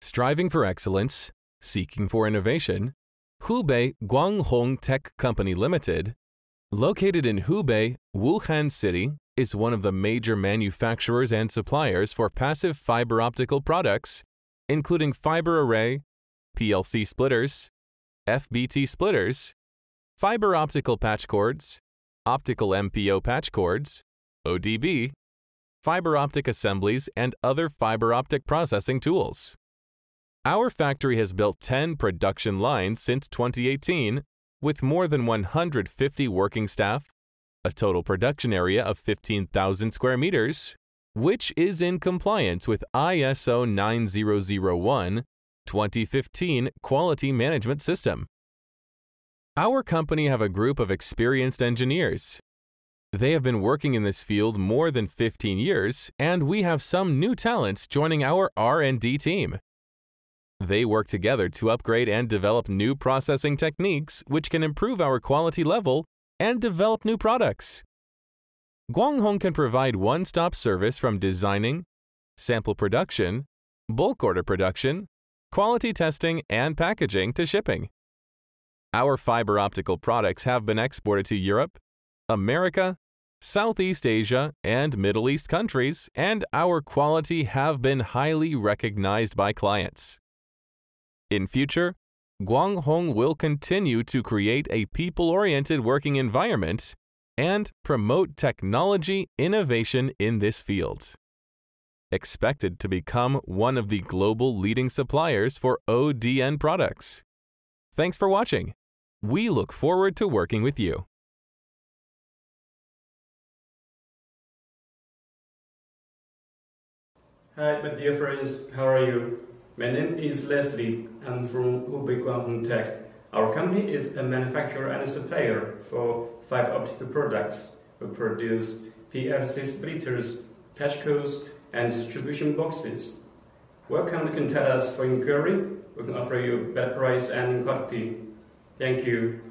Striving for excellence, seeking for innovation, Hubei GuangHong Tech Co Limited, located in Hubei, Wuhan City, is one of the major manufacturers and suppliers for passive fiber optical products, including fiber array, PLC splitters, FBT splitters, fiber optical patch cords, Optical MPO patch cords, ODB, fiber optic assemblies, and other fiber optic processing tools. Our factory has built 10 production lines since 2018, with more than 150 working staff, a total production area of 15,000 square meters, which is in compliance with ISO 9001-2015 Quality Management System. Our company have a group of experienced engineers. They have been working in this field more than 15 years, and we have some new talents joining our R&D team. They work together to upgrade and develop new processing techniques which can improve our quality level and develop new products. GuangHong can provide one-stop service from designing, sample production, bulk order production, quality testing, and packaging to shipping. Our fiber optical products have been exported to Europe, America, Southeast Asia, and Middle East countries, and our quality have been highly recognized by clients. In future, GuangHong will continue to create a people-oriented working environment and promote technology innovation in this field. Expected to become one of the global leading suppliers for ODN products. Thanks for watching. We look forward to working with you. Hi, my dear friends, how are you? My name is Leslie. I'm from Hubei GuangHong Tech. Our company is a manufacturer and a supplier for fiber optical products. We produce PLC splitters, patch codes, and distribution boxes. Welcome to contact us for inquiry. We can offer you better price and quality. Thank you.